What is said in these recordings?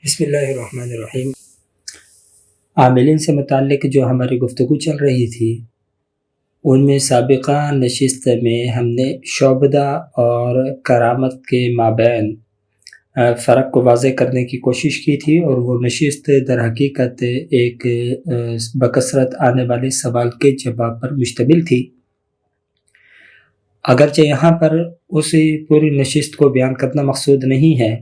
بسم اللہ الرحمن الرحیم۔ عاملین سے متعلق جو ہماری گفتگو چل رہی تھی ان میں سابقہ نشست میں ہم نے شعبدہ اور کرامت کے مابین فرق کو واضح کرنے کی کوشش کی تھی، اور وہ نشست در حقیقت ایک بکثرت آنے والے سوال کے جواب پر مشتمل تھی۔ اگرچہ یہاں پر اسی پوری نشست کو بیان کرنا مقصود نہیں ہے،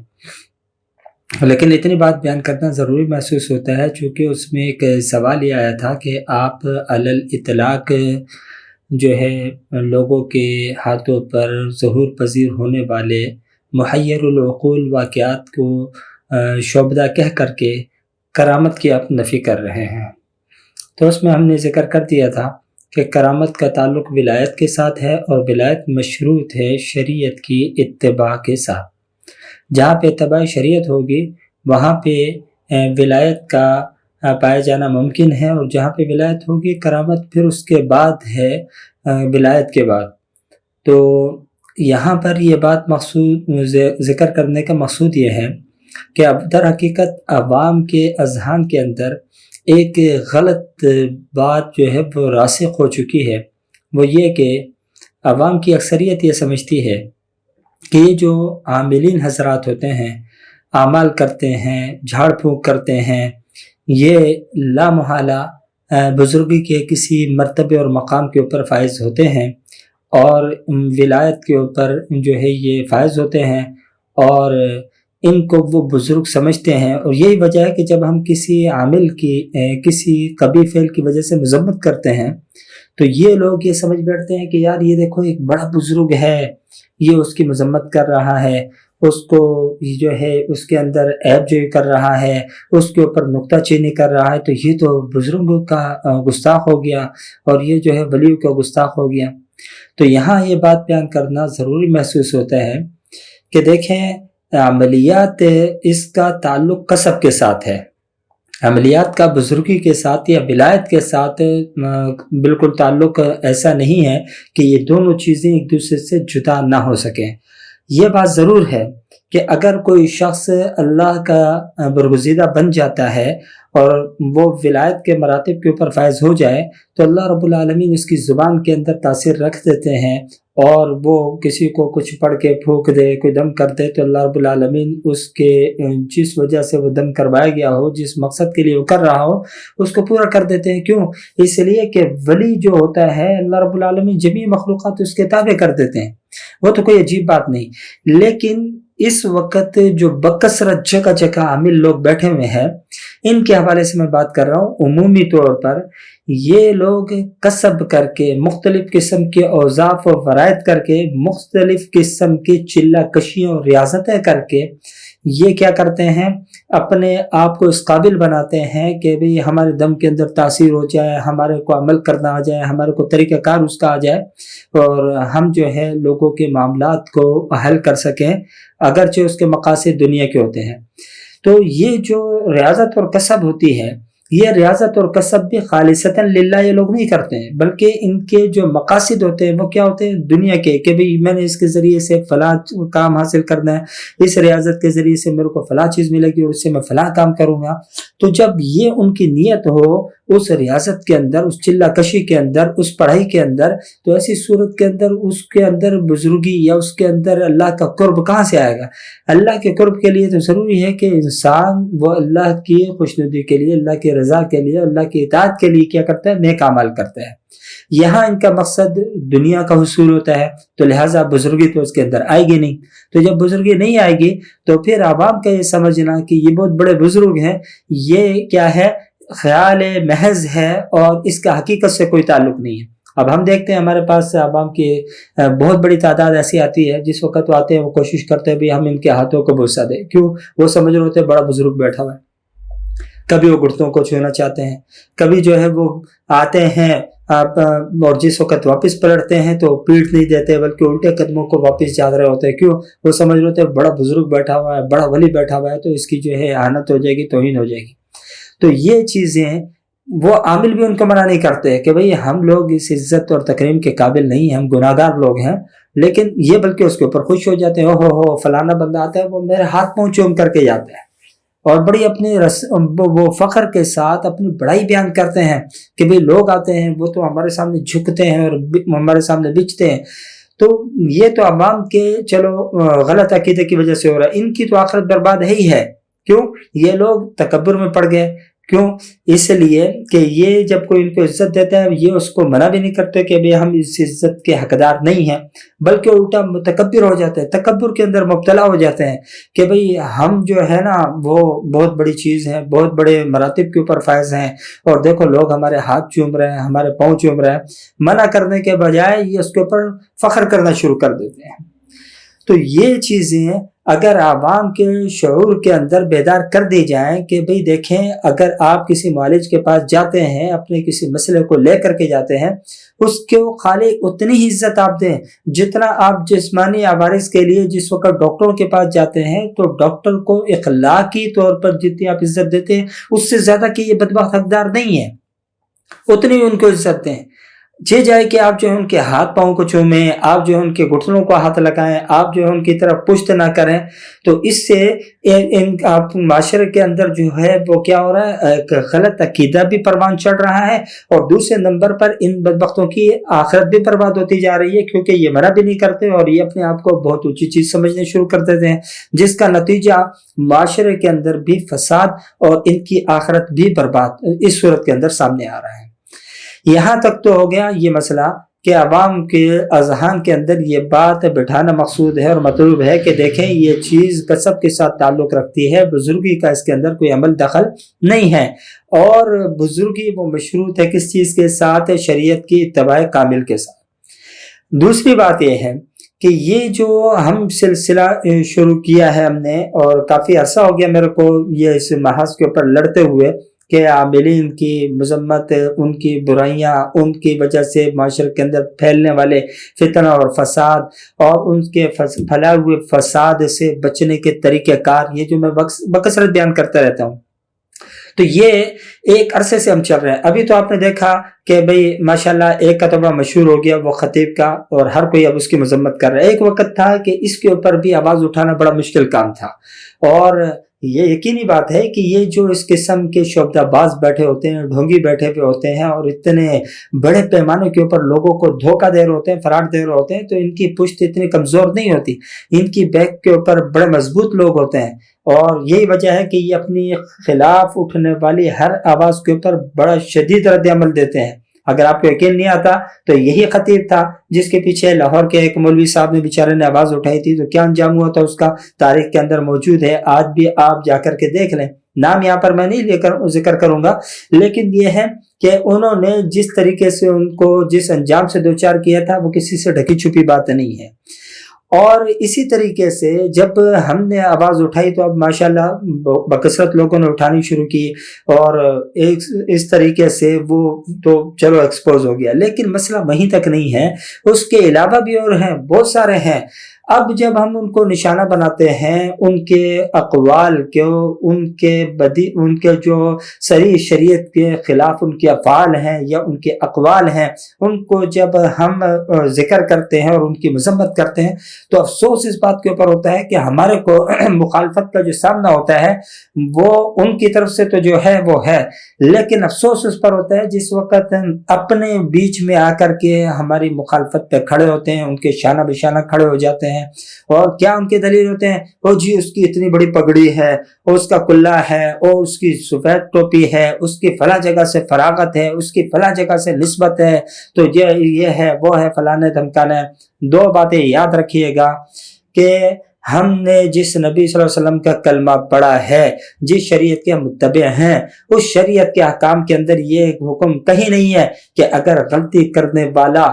لیکن اتنی بات بیان کرنا ضروری محسوس ہوتا ہے، چونکہ اس میں ایک سوال یہ آیا تھا کہ آپ علی الاطلاق جو ہے لوگوں کے ہاتھوں پر ظہور پذیر ہونے والے محیر العقول واقعات کو شعبدہ کہہ کر کے کرامت کی آپ نفی کر رہے ہیں۔ تو اس میں ہم نے ذکر کر دیا تھا کہ کرامت کا تعلق ولایت کے ساتھ ہے، اور ولایت مشروط ہے شریعت کی اتباع کے ساتھ۔ جہاں پہ اتباع شریعت ہوگی وہاں پہ ولایت کا پائے جانا ممکن ہے، اور جہاں پہ ولایت ہوگی کرامت پھر اس کے بعد ہے ولایت کے بعد۔ تو یہاں پر یہ بات مقصود ذکر کرنے کا مقصود یہ ہے کہ اب در حقیقت عوام کے اذہان کے اندر ایک غلط بات جو ہے وہ راسخ ہو چکی ہے، وہ یہ کہ عوام کی اکثریت یہ سمجھتی ہے کہ یہ جو عاملین حضرات ہوتے ہیں، اعمال کرتے ہیں، جھاڑ پھونک کرتے ہیں، یہ لا محالہ بزرگی کے کسی مرتبے اور مقام کے اوپر فائز ہوتے ہیں، اور ولایت کے اوپر جو ہے یہ فائز ہوتے ہیں، اور ان کو وہ بزرگ سمجھتے ہیں۔ اور یہی وجہ ہے کہ جب ہم کسی عامل کی کسی قبیح فعل کی وجہ سے مذمت کرتے ہیں تو یہ لوگ یہ سمجھ بیٹھتے ہیں کہ یار یہ دیکھو ایک بڑا بزرگ ہے، یہ اس کی مذمت کر رہا ہے، اس کو جو ہے اس کے اندر عیب جوئی کر رہا ہے، اس کے اوپر نکتہ چینی کر رہا ہے، تو یہ تو بزرگوں کا گستاخ ہو گیا، اور یہ جو ہے ولیوں کا گستاخ ہو گیا۔ تو یہاں یہ بات بیان کرنا ضروری محسوس ہوتا ہے کہ دیکھیں عملیات اس کا تعلق کسب کے ساتھ ہے، عملیات کا بزرگی کے ساتھ یا ولایت کے ساتھ بالکل تعلق ایسا نہیں ہے کہ یہ دونوں چیزیں ایک دوسرے سے جدا نہ ہو سکیں۔ یہ بات ضرور ہے کہ اگر کوئی شخص اللہ کا برگزیدہ بن جاتا ہے اور وہ ولایت کے مراتب کے اوپر فائز ہو جائے تو اللہ رب العالمین اس کی زبان کے اندر تاثیر رکھ دیتے ہیں، اور وہ کسی کو کچھ پڑھ کے پھونک دے، کوئی دم کر دے، تو اللہ رب العالمین اس کے جس وجہ سے وہ دم کروایا گیا ہو، جس مقصد کے لیے وہ کر رہا ہو، اس کو پورا کر دیتے ہیں۔ کیوں؟ اس لیے کہ ولی جو ہوتا ہے اللہ رب العالمین جمیع مخلوقات اس کے تابع کر دیتے ہیں، وہ تو کوئی عجیب بات نہیں۔ لیکن اس وقت جو بکثرت جگہ جگہ عامل لوگ بیٹھے ہوئے ہیں، ان کے حوالے سے میں بات کر رہا ہوں۔ عمومی طور پر یہ لوگ کسب کر کے، مختلف قسم کے اوظاف و فرائض کر کے، مختلف قسم کی چلہ کشیوں اور ریاضتیں کر کے یہ کیا کرتے ہیں، اپنے آپ کو اس قابل بناتے ہیں کہ بھی ہمارے دم کے اندر تاثیر ہو جائے، ہمارے کو عمل کرنا آ جائے، ہمارے کو طریقہ کار اس کا آ جائے، اور ہم جو ہے لوگوں کے معاملات کو حل کر سکیں، اگرچہ اس کے مقاصد دنیا کے ہوتے ہیں۔ تو یہ جو ریاضت اور کسب ہوتی ہے، یہ ریاضت اور کسب بھی خالصتاً للہ یہ لوگ نہیں کرتے ہیں، بلکہ ان کے جو مقاصد ہوتے ہیں وہ کیا ہوتے ہیں؟ دنیا کے، کہ بھئی میں نے اس کے ذریعے سے فلاں کام حاصل کرنا ہے، اس ریاضت کے ذریعے سے میرے کو فلاں چیز ملے گی، اور اس سے میں فلاں کام کروں گا۔ تو جب یہ ان کی نیت ہو اس ریاضت کے اندر، اس چلہ کشی کے اندر، اس پڑھائی کے اندر، تو ایسی صورت کے اندر اس کے اندر بزرگی یا اس کے اندر اللہ کا قرب کہاں سے آئے گا؟ اللہ کے قرب کے لیے تو ضروری ہے کہ انسان وہ اللہ کی خوشنودی کے لیے، اللہ کی رضا کے لیے، اللہ کی اطاعت کے لیے کیا کرتا ہے؟ نیک اعمال کرتا ہے۔ یہاں ان کا مقصد دنیا کا حصول ہوتا ہے، تو لہٰذا بزرگی تو اس کے اندر آئے گی نہیں۔ تو جب بزرگی نہیں آئے گی تو پھر عوام کا یہ سمجھنا کہ یہ بہت بڑے بزرگ ہیں، یہ کیا ہے؟ خیال محض ہے، اور اس کا حقیقت سے کوئی تعلق نہیں ہے۔ اب ہم دیکھتے ہیں ہمارے پاس عوام کی بہت بڑی تعداد ایسی آتی ہے، جس وقت وہ آتے ہیں وہ کوشش کرتے ہیں بھی ہم ان کے ہاتھوں کو بوسہ دیں۔ کیوں؟ وہ سمجھ رہے ہوتے ہیں بڑا بزرگ بیٹھا ہوا ہے۔ کبھی وہ گھٹنوں کو چھونا چاہتے ہیں، کبھی جو ہے وہ آتے ہیں اور جس وقت واپس پلٹتے ہیں تو پیٹھ نہیں دیتے، بلکہ الٹے قدموں کو واپس جا رہے ہوتے ہیں۔ کیوں؟ وہ سمجھ رہے ہوتے ہیں بڑا بزرگ بیٹھا ہوا ہے، بڑا ولی بیٹھا ہوا ہے، تو اس کی جو ہے اہانت ہو جائے گی، توہین ہو جائے گی۔ تو یہ چیزیں وہ عامل بھی ان کو منع نہیں کرتے کہ بھئی ہم لوگ اس عزت اور تکریم کے قابل نہیں ہیں، ہم گناہگار لوگ ہیں، لیکن یہ بلکہ اس کے اوپر خوش ہو جاتے ہیں، او ہو فلانا بندہ آتا ہے وہ میرے ہاتھ پاؤں چوم کر کے جاتا ہے، اور بڑی اپنے وہ فخر کے ساتھ اپنی بڑائی بیان کرتے ہیں کہ بھئی لوگ آتے ہیں وہ تو ہمارے سامنے جھکتے ہیں اور ہمارے سامنے بچتے ہیں. تو یہ تو عوام کے چلو غلط عقیدے کی وجہ سے ہو رہا ہے. ان کی تو آخرت برباد ہے ہی ہے. کیوں؟ یہ لوگ تکبر میں پڑ گئے. کیوں؟ اس لیے کہ یہ جب کوئی ان کو عزت دیتا ہے یہ اس کو منع بھی نہیں کرتے کہ بھئی ہم اس عزت کے حقدار نہیں ہیں، بلکہ الٹا متکبر ہو جاتے ہیں، تکبر کے اندر مبتلا ہو جاتے ہیں کہ بھئی ہم جو ہے نا وہ بہت بڑی چیز ہے، بہت بڑے مراتب کے اوپر فائز ہیں، اور دیکھو لوگ ہمارے ہاتھ چوم رہے ہیں، ہمارے پاؤں چوم رہے ہیں. منع کرنے کے بجائے یہ اس کے اوپر فخر کرنا شروع کر دیتے ہیں. تو یہ چیزیں اگر عوام کے شعور کے اندر بیدار کر دی جائیں کہ بھئی دیکھیں اگر آپ کسی معالج کے پاس جاتے ہیں، اپنے کسی مسئلے کو لے کر کے جاتے ہیں، اس کو خالی اتنی ہی عزت آپ دیں جتنا آپ جسمانی عوارض کے لیے جس وقت ڈاکٹروں کے پاس جاتے ہیں تو ڈاکٹر کو اخلاقی طور پر جتنی آپ عزت دیتے ہیں اس سے زیادہ کہ یہ بدبخت حقدار نہیں ہے، اتنی ان کو عزت دیں. جائے کہ آپ جو ہے ان کے ہاتھ پاؤں کو چومیں، آپ جو ہے ان کے گھٹنوں کو ہاتھ لگائیں، آپ جو ہے ان کی طرف پشت نہ کریں. تو اس سے ان آپ معاشرے کے اندر جو ہے وہ کیا ہو رہا ہے، ایک غلط عقیدہ بھی پروان چڑھ رہا ہے، اور دوسرے نمبر پر ان بدبختوں کی آخرت بھی برباد ہوتی جا رہی ہے، کیونکہ یہ منع بھی نہیں کرتے اور یہ اپنے آپ کو بہت اونچی چیز سمجھنے شروع کر دیتے ہیں، جس کا نتیجہ معاشرے کے اندر بھی فساد اور ان کی آخرت بھی برباد اس صورت کے اندر سامنے آ رہا ہے. یہاں تک تو ہو گیا یہ مسئلہ کہ عوام کے اذہان کے اندر یہ بات بٹھانا مقصود ہے اور مطلوب ہے کہ دیکھیں یہ چیز کسب کے ساتھ تعلق رکھتی ہے، بزرگی کا اس کے اندر کوئی عمل دخل نہیں ہے، اور بزرگی وہ مشروط ہے کس چیز کے ساتھ؟ شریعت کی اتباع کامل کے ساتھ. دوسری بات یہ ہے کہ یہ جو ہم سلسلہ شروع کیا ہے ہم نے، اور کافی عرصہ ہو گیا میرے کو یہ اس محاذ کے اوپر لڑتے ہوئے کہ عاملین کی مذمت، ان کی برائیاں، ان کی وجہ سے معاشرے کے اندر پھیلنے والے فتنہ اور فساد، اور ان کے پھیلائے ہوئے فساد سے بچنے کے طریقہ کار، یہ جو میں بکثرت بیان کرتا رہتا ہوں. تو یہ ایک عرصے سے ہم چل رہے ہیں. ابھی تو آپ نے دیکھا کہ بھئی ماشاءاللہ ایک کا تو بڑا مشہور ہو گیا وہ خطیب کا، اور ہر کوئی اب اس کی مذمت کر رہا ہے. ایک وقت تھا کہ اس کے اوپر بھی آواز اٹھانا بڑا مشکل کام تھا، اور یہ یقینی بات ہے کہ یہ جو اس قسم کے شعبدہ باز بیٹھے ہوتے ہیں، ڈھونگی بیٹھے ہوئے ہوتے ہیں، اور اتنے بڑے پیمانے کے اوپر لوگوں کو دھوکہ دے رہے ہوتے ہیں، فراڈ دے رہے ہوتے ہیں، تو ان کی پشت اتنی کمزور نہیں ہوتی، ان کی بیک کے اوپر بڑے مضبوط لوگ ہوتے ہیں. اور یہی وجہ ہے کہ یہ اپنی خلاف اٹھنے والی ہر آواز کے اوپر بڑا شدید رد عمل دیتے ہیں. اگر آپ کو یقین نہیں آتا تو یہی خطیب تھا جس کے پیچھے لاہور کے ایک مولوی صاحب نے بیچارے نے آواز اٹھائی تھی، تو کیا انجام ہوا تھا اس کا تاریخ کے اندر موجود ہے. آج بھی آپ جا کر کے دیکھ لیں، نام یہاں پر میں نہیں ذکر کروں گا، لیکن یہ ہے کہ انہوں نے جس طریقے سے ان کو جس انجام سے دوچار کیا تھا وہ کسی سے ڈھکی چھپی بات نہیں ہے. اور اسی طریقے سے جب ہم نے آواز اٹھائی تو اب ماشاءاللہ بکثرت لوگوں نے اٹھانی شروع کی، اور اس طریقے سے وہ تو چلو ایکسپوز ہو گیا. لیکن مسئلہ وہیں تک نہیں ہے، اس کے علاوہ بھی اور ہیں، بہت سارے ہیں. اب جب ہم ان کو نشانہ بناتے ہیں، ان کے اقوال کو، ان کے جو صریح شریعت کے خلاف ان کے افعال ہیں یا ان کے اقوال ہیں، ان کو جب ہم ذکر کرتے ہیں اور ان کی مذمت کرتے ہیں، تو افسوس اس بات کے اوپر ہوتا ہے کہ ہمارے کو مخالفت کا جو سامنا ہوتا ہے وہ ان کی طرف سے تو جو ہے وہ ہے، لیکن افسوس اس پر ہوتا ہے جس وقت اپنے بیچ میں آ کر کے ہماری مخالفت پہ کھڑے ہوتے ہیں، ان کے شانہ بشانہ کھڑے ہو جاتے ہیں. اور کیا ان کے دلیل ہوتے ہیں؟ او جی اس کی اتنی بڑی پگڑی ہے، اور اس کا کلہ ہے، اور اس کی سفید ٹوپی ہے، اس کی فلاں جگہ سے فراغت ہے، اس کی فلاں جگہ سے نسبت ہے، تو یہ ہے وہ ہے فلانے دھمکانے. دو باتیں یاد رکھیے گا کہ ہم نے جس نبی صلی اللہ علیہ وسلم کا کلمہ پڑھا ہے، جس شریعت کے متبع ہیں، اس شریعت کے احکام کے اندر یہ حکم کہیں نہیں ہے کہ اگر غلطی کرنے والا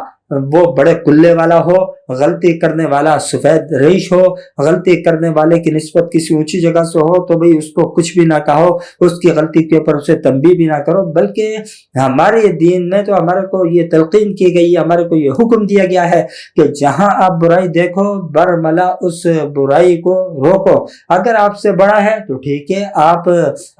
وہ بڑے کلے والا ہو، غلطی کرنے والا سفید ریش ہو، غلطی کرنے والے کی نسبت کسی اونچی جگہ سے ہو، تو بھئی اس کو کچھ بھی نہ کہو، اس کی غلطی کے اوپر اسے تنبیہ بھی نہ کرو. بلکہ ہمارے دین میں تو ہمارے کو یہ تلقین کی گئی ہے، ہمارے کو یہ حکم دیا گیا ہے کہ جہاں آپ برائی دیکھو برملا اس برائی کو روکو. اگر آپ سے بڑا ہے تو ٹھیک ہے، آپ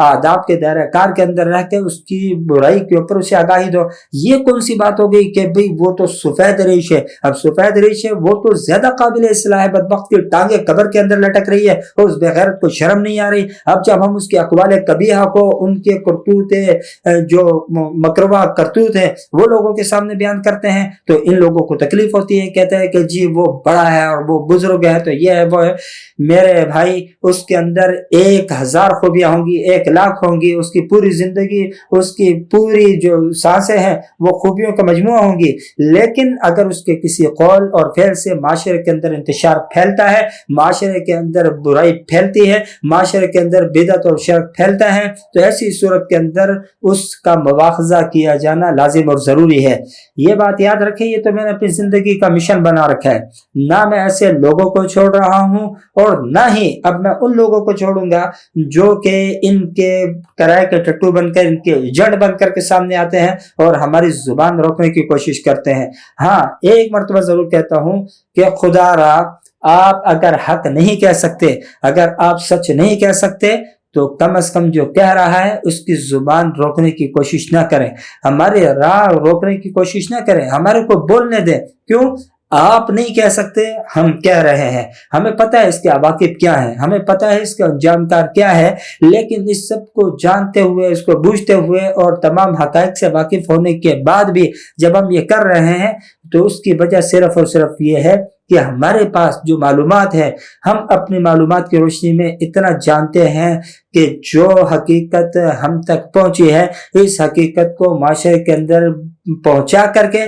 آداب کے دائرہ کار کے اندر رہ کے اس کی برائی کے اوپر اسے آگاہی دو. یہ کون سی بات ہو گئی کہ بھئی وہ تو سفید ریش ہے؟ اب سفید ریش ہے وہ تو زیادہ قابل اصلاح ہے، بدبخت کی ٹانگیں قبر کے اندر لٹک رہی ہے اور اس بے غیرت کو شرم نہیں آ رہی۔ اب جب ہم اس کے اقوال قبیحہ کو، ان کے کرتوت جو مکروہ کرتوت ہے وہ لوگوں کے سامنے بیان کرتے ہیں تو ان لوگوں کو تکلیف ہوتی ہے، کہتے ہیں کہ جی وہ بڑا ہے اور وہ بزرگ ہے تو یہ ہے وہ ہے۔ میرے بھائی اس کے اندر 1000 خوبیاں ہوں گی، 1,00,000 ہوں گی، اس کی پوری زندگی، اس کی پوری جو سانسیں ہیں وہ خوبیوں کا مجموعہ ہوں گی، لیکن اگر اس کے کسی قول اور فعل سے معاشرے کے اندر انتشار پھیلتا ہے، معاشرے کے اندر برائی پھیلتی ہے، معاشرے کے اندر بدعت اور شرک پھیلتا ہے تو ایسی صورت کے اندر اس کا مواخذہ کیا جانا لازم اور ضروری ہے۔ یہ بات یاد رکھیں، یہ تو میں نے اپنی زندگی کا مشن بنا رکھا ہے، نہ میں ایسے لوگوں کو چھوڑ رہا ہوں اور نہ ہی اب میں ان لوگوں کو چھوڑوں گا جو کہ ان کے کرائے کے ٹٹو بن کر، ان کے جڑ بن کر کے سامنے آتے ہیں اور ہماری زبان روکنے کی کوشش کرتے ہیں۔ ہاں ایک مرتبہ ضرور کہتا ہوں کہ خدا را آپ اگر حق نہیں کہہ سکتے، اگر آپ سچ نہیں کہہ سکتے تو کم از کم جو کہہ رہا ہے اس کی زبان روکنے کی کوشش نہ کریں، ہمارے راہ روکنے کی کوشش نہ کریں، ہمارے کو بولنے دیں۔ کیوں؟ آپ نہیں کہہ سکتے، ہم کہہ رہے ہیں، ہمیں پتہ ہے اس کے عواقب کیا ہیں، ہمیں پتہ ہے اس کا انجام کار کیا ہے، لیکن اس سب کو جانتے ہوئے، اس کو بوجھتے ہوئے اور تمام حقائق سے واقف ہونے کے بعد بھی جب ہم یہ کر رہے ہیں تو اس کی وجہ صرف اور صرف یہ ہے کہ ہمارے پاس جو معلومات ہے، ہم اپنی معلومات کی روشنی میں اتنا جانتے ہیں کہ جو حقیقت ہم تک پہنچی ہے، اس حقیقت کو معاشرے کے اندر پہنچا کر کے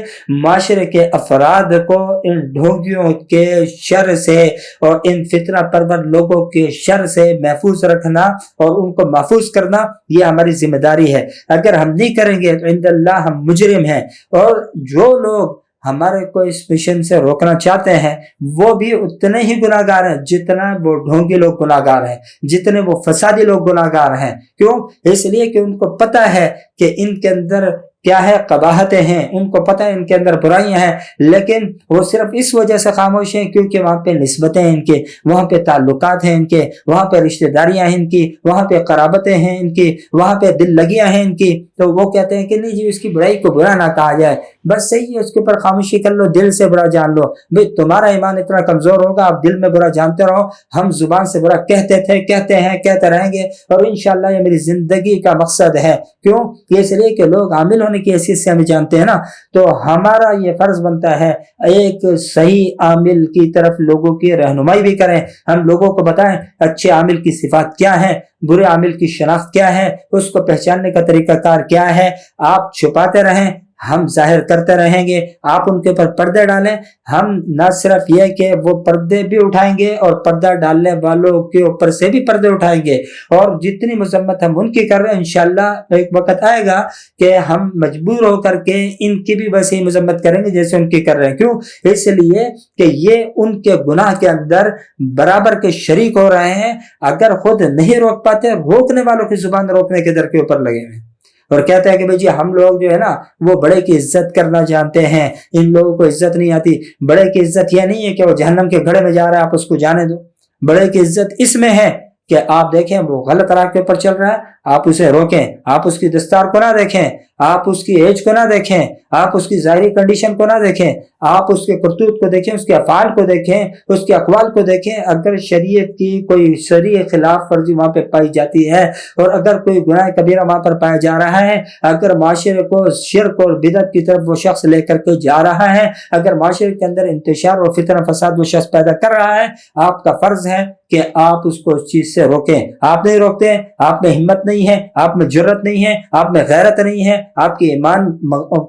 معاشرے کے افراد کو ان ڈھونگیوں کے شر سے اور ان فتنہ پرور لوگوں کے شر سے محفوظ رکھنا اور ان کو محفوظ کرنا یہ ہماری ذمہ داری ہے۔ اگر ہم نہیں کریں گے تو عند اللہ ہم مجرم ہیں، اور جو لوگ ہمارے کو اس مشن سے روکنا چاہتے ہیں وہ بھی اتنے ہی گناہگار ہیں جتنا وہ ڈھونگی لوگ گناہگار ہیں، جتنے وہ فسادی لوگ گناہگار ہیں۔ کیوں؟ اس لیے کہ ان کو پتہ ہے کہ ان کے اندر کیا ہے، قباحتیں ہیں، ان کو پتہ ہے ان کے اندر برائیاں ہیں، لیکن وہ صرف اس وجہ سے خاموش ہیں کیونکہ وہاں پہ نسبتیں ہیں ان کے، وہاں پہ تعلقات ہیں ان کے، وہاں پہ رشتہ داریاں ہیں ان کی، وہاں پہ قرابتیں ہیں ان کی، وہاں پہ دل لگیاں ہیں ان کی، تو وہ کہتے ہیں کہ نہیں جی اس کی برائی کو برا نہ کہا جائے، بس صحیح ہے اس کے اوپر خاموشی کر لو، دل سے برا جان لو۔ بھئی تمہارا ایمان اتنا کمزور ہوگا، آپ دل میں برا جانتے رہو، ہم زبان سے برا کہتے تھے، کہتے ہیں، کہتے رہیں گے، اور انشاءاللہ یہ میری زندگی کا مقصد ہے۔ کیوں؟ یہ اس لیے کہ لوگ عامل ہونے کی حیثیت سے ہمیں جانتے ہیں نا، تو ہمارا یہ فرض بنتا ہے ایک صحیح عامل کی طرف لوگوں کی رہنمائی بھی کریں، ہم لوگوں کو بتائیں اچھے عامل کی صفات کیا ہیں، برے عامل کی شناخت کیا ہے، اس کو پہچاننے کا طریقہ کار کیا ہے۔ آپ چھپاتے رہیں، ہم ظاہر کرتے رہیں گے، آپ ان کے اوپر پردے ڈالیں، ہم نہ صرف یہ کہ وہ پردے بھی اٹھائیں گے اور پردہ ڈالنے والوں کے اوپر سے بھی پردے اٹھائیں گے، اور جتنی مذمت ہم ان کی کر رہے ہیں انشاءاللہ ایک وقت آئے گا کہ ہم مجبور ہو کر کے ان کی بھی ویسے ہی مذمت کریں گے جیسے ان کی کر رہے ہیں۔ کیوں؟ اس لیے کہ یہ ان کے گناہ کے اندر برابر کے شریک ہو رہے ہیں، اگر خود نہیں روک پاتے روکنے والوں کی زبان روکنے کے در کے اوپر لگے ہوئے، اور کہتے ہیں کہ بھئی جی ہم لوگ جو ہے نا وہ بڑے کی عزت کرنا جانتے ہیں، ان لوگوں کو عزت نہیں آتی۔ بڑے کی عزت یہ نہیں ہے کہ وہ جہنم کے گڑھے میں جا رہا ہے آپ اس کو جانے دو، بڑے کی عزت اس میں ہے کہ آپ دیکھیں وہ غلط راہ کے اوپر چل رہا ہے، آپ اسے روکیں، آپ اس کی دستار کو نہ دیکھیں، آپ اس کی ایج کو نہ دیکھیں، آپ اس کی ظاہری کنڈیشن کو نہ دیکھیں، آپ اس کے کرتوت کو دیکھیں، اس کے افعال کو دیکھیں، اس کے اقوال کو دیکھیں۔ اگر شریعت کی کوئی شرعی خلاف ورزی وہاں پہ پائی جاتی ہے، اور اگر کوئی گناہ کبیرہ وہاں پر پایا جا رہا ہے، اگر معاشرے کو شرک اور بدعت کی طرف وہ شخص لے کر کے جا رہا ہے، اگر معاشرے کے اندر انتشار اور فتنہ فساد وہ شخص پیدا کر رہا ہے، آپ کا فرض ہے کہ آپ اس کو اس چیز سے روکیں۔ آپ نہیں روکتے، آپ میں ہمت نہیں ہے، آپ میں جرت نہیں ہے، آپ میں غیرت نہیں ہے، آپ کی ایمان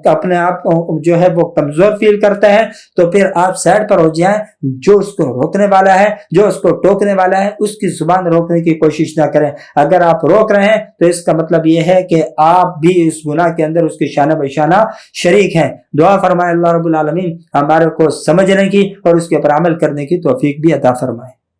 اپنے آپ جو ہے وہ کمزور فیل کرتا ہے، تو پھر آپ سائڈ پر ہو جائیں۔ جو اس کو روکنے والا ہے، جو اس کو ٹوکنے والا ہے، اس کی زبان روکنے کی کوشش نہ کریں۔ اگر آپ روک رہے ہیں تو اس کا مطلب یہ ہے کہ آپ بھی اس گناہ کے اندر اس کی شانہ بشانہ شریک ہیں۔ دعا فرمائے اللہ رب العالمین ہمارے کو سمجھنے کی اور اس کے اوپر عمل کرنے کی توفیق بھی عطا فرمائے۔